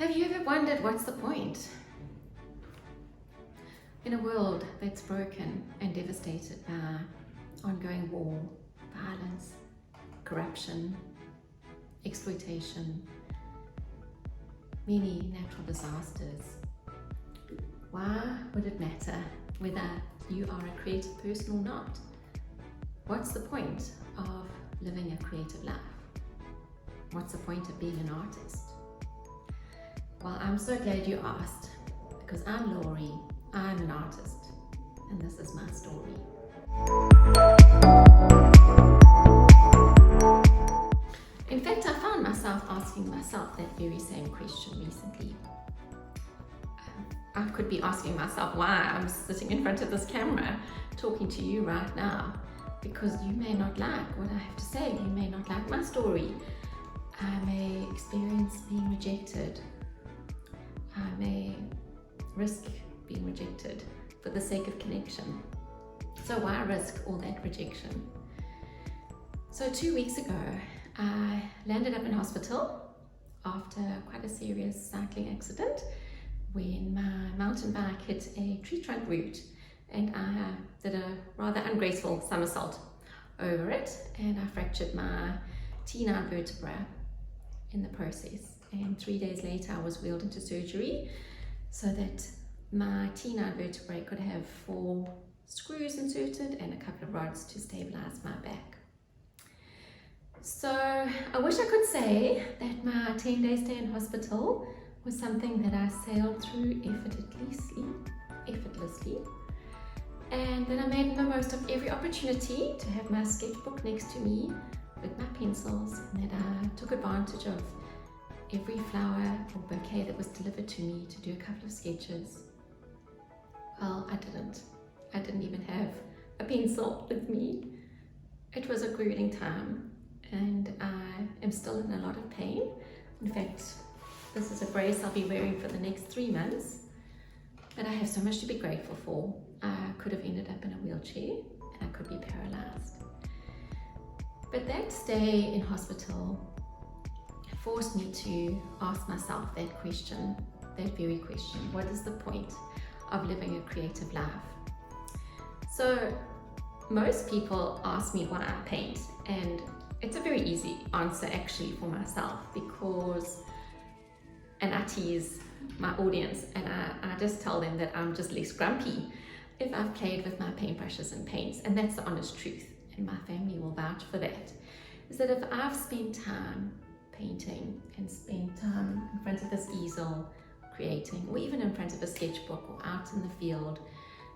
Have you ever wondered what's the point? In a world that's broken and devastated by ongoing war, violence, corruption, exploitation, many natural disasters, why would it matter whether you are a creative person or not? What's the point of living a creative life? What's the point of being an artist? Well, I'm so glad you asked, because I'm Laurie, I'm an artist, and this is my story. In fact, I found myself asking myself that very same question recently. I could be asking myself why I'm sitting in front of this camera talking to you right now, because you may not like what I have to say, you may not like my story. I may experience being rejected. I may risk being rejected for the sake of connection. So why risk all that rejection? So 2 weeks ago, I landed up in hospital after quite a serious cycling accident when my mountain bike hit a tree trunk root, and I did a rather ungraceful somersault over it, and I fractured my T9 vertebra in the process. And 3 days later I was wheeled into surgery so that my T9 vertebrae could have 4 screws inserted and a couple of rods to stabilize my back. So I wish I could say that my 10-day stay in hospital was something that I sailed through effortlessly, and that I made the most of every opportunity to have my sketchbook next to me with my pencils, and that I took advantage of every flower or bouquet that was delivered to me to do a couple of sketches. Well, I didn't even have a pencil with me. It was a grueling time, and I am still in a lot of pain. In fact, this is a brace I'll be wearing for the next 3 months, but I have so much to be grateful for. I could have ended up in a wheelchair and I could be paralyzed. But that stay in hospital forced me to ask myself that question, that very question: what is the point of living a creative life? So most people ask me why I paint, and it's a very easy answer actually for myself, because, and I tease my audience and I just tell them that I'm just less grumpy if I've played with my paintbrushes and paints, and that's the honest truth, and my family will vouch for that, is that if I've spent time painting and spent time in front of this easel creating, or even in front of a sketchbook or out in the field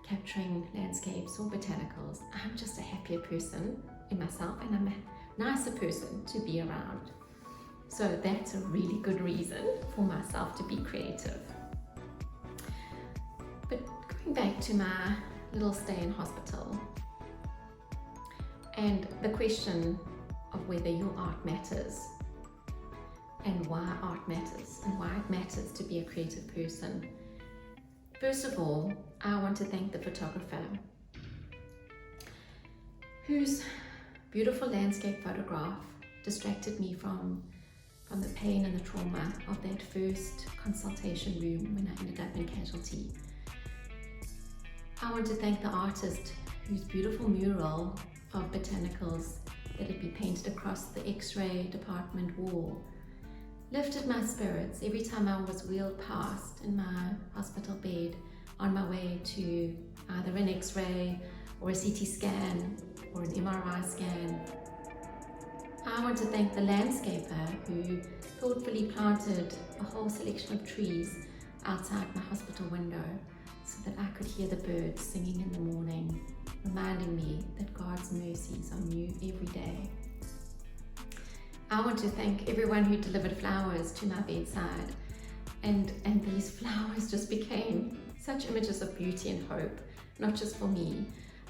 capturing landscapes or botanicals, I'm just a happier person in myself, and I'm a nicer person to be around. So that's a really good reason for myself to be creative. But going back to my little stay in hospital and the question of whether your art matters, and why art matters, and why it matters to be a creative person. First of all, I want to thank the photographer whose beautiful landscape photograph distracted me from the pain and the trauma of that first consultation room when I ended up in casualty. I want to thank the artist whose beautiful mural of botanicals that had been painted across the X-ray department wall lifted my spirits every time I was wheeled past in my hospital bed on my way to either an X-ray or a CT scan or an MRI scan. I want to thank the landscaper who thoughtfully planted a whole selection of trees outside my hospital window so that I could hear the birds singing in the morning, reminding me that God's mercies are new every day. I want to thank everyone who delivered flowers to my bedside, and these flowers just became such images of beauty and hope, not just for me,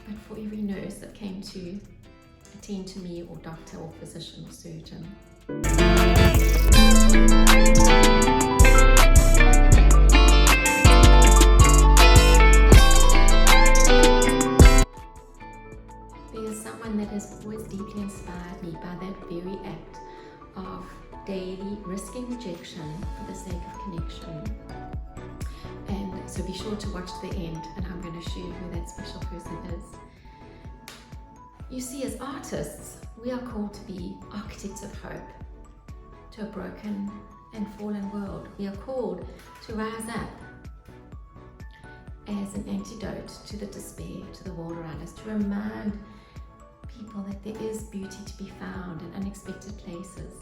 but for every nurse that came to attend to me, or doctor or physician or surgeon. There is someone that has always deeply inspired me by that very act of daily risking rejection for the sake of connection. And so be sure to watch the end, and I'm going to show you who that special person is. You see, as artists, we are called to be architects of hope to a broken and fallen world. We are called to rise up as an antidote to the despair, to the world around us, to remind people that there is beauty to be found in unexpected places.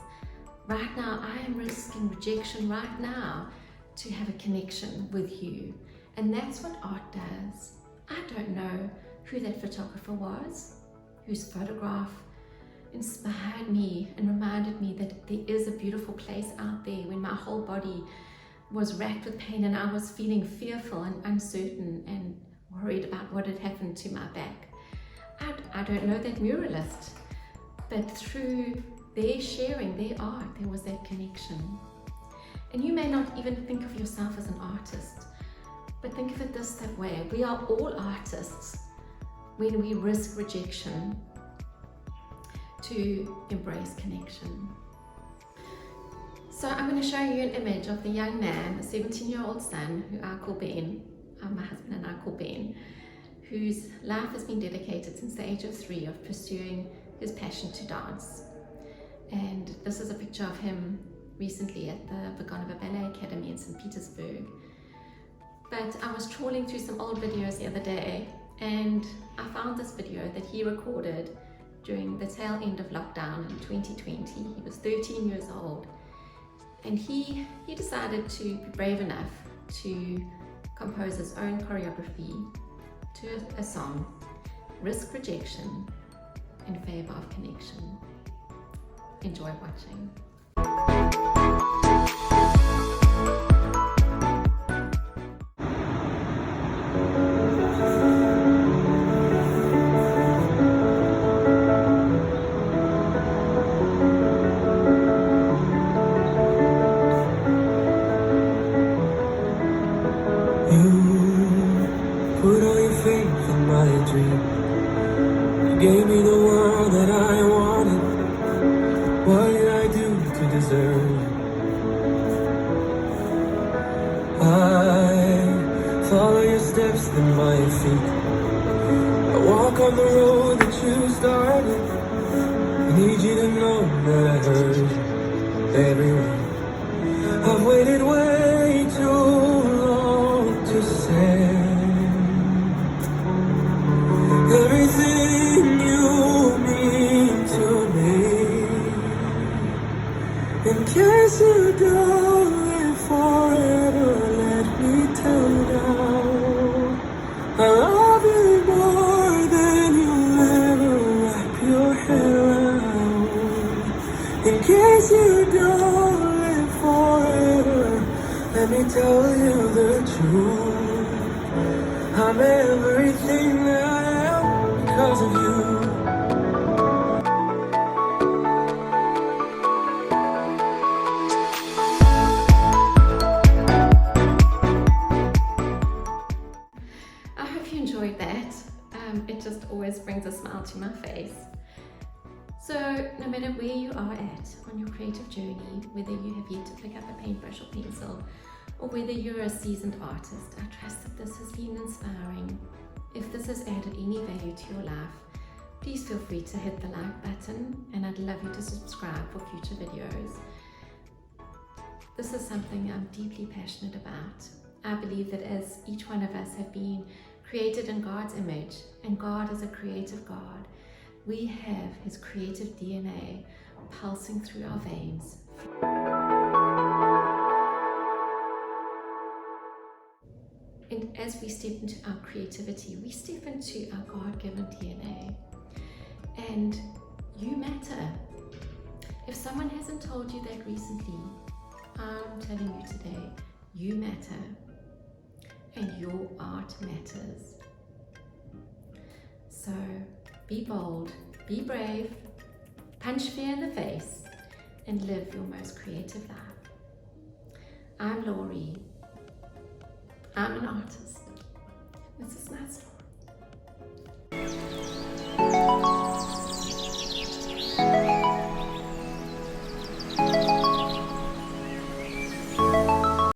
Right now, I am risking rejection right now to have a connection with you. And that's what art does. I don't know who that photographer was, whose photograph inspired me and reminded me that there is a beautiful place out there when my whole body was racked with pain and I was feeling fearful and uncertain and worried about what had happened to my back. I don't know that muralist, but through their sharing their art, there was that connection. And you may not even think of yourself as an artist, but think of it this way: we are all artists when we risk rejection to embrace connection. So I'm going to show you an image of the young man, the 17-year-old son, who I call Ben, my husband and I call Ben, whose life has been dedicated since the age of 3 of pursuing his passion to dance. And this is a picture of him recently at the Vagonova Ballet Academy in St. Petersburg. But I was trawling through some old videos the other day, and I found this video that he recorded during the tail end of lockdown in 2020. He was 13 years old, and he decided to be brave enough to compose his own choreography to a song, Risk Rejection in Favour of Connection. Enjoy watching. Put all your faith in my dream. You gave me the world that I wanted. What did I do to deserve you? I follow your steps in my feet. I walk on the road that you started. I need you to know that I heard you every word. I've waited way too long to say everything you mean to me. In case you don't live forever, let me tell you now, I love you more than you'll ever wrap your head around. In case you don't live forever, let me tell you the truth. I'm everything that I am because of you. I hope you enjoyed that. It just always brings a smile to my face. So no matter where you are at on your creative journey, whether you have yet to pick up a paintbrush or pencil, or whether you're a seasoned artist, I trust that this has been inspiring. If this has added any value to your life, please feel free to hit the like button, and I'd love you to subscribe for future videos. This is something I'm deeply passionate about. I believe that as each one of us have been created in God's image, and God is a creative God, we have His creative DNA pulsing through our veins. And as we step into our creativity, we step into our God-given DNA. And you matter. If someone hasn't told you that recently, I'm telling you today, you matter. And your art matters. So be bold, be brave, punch fear in the face, and live your most creative life. I'm Laurie. I'm an artist. This is my story.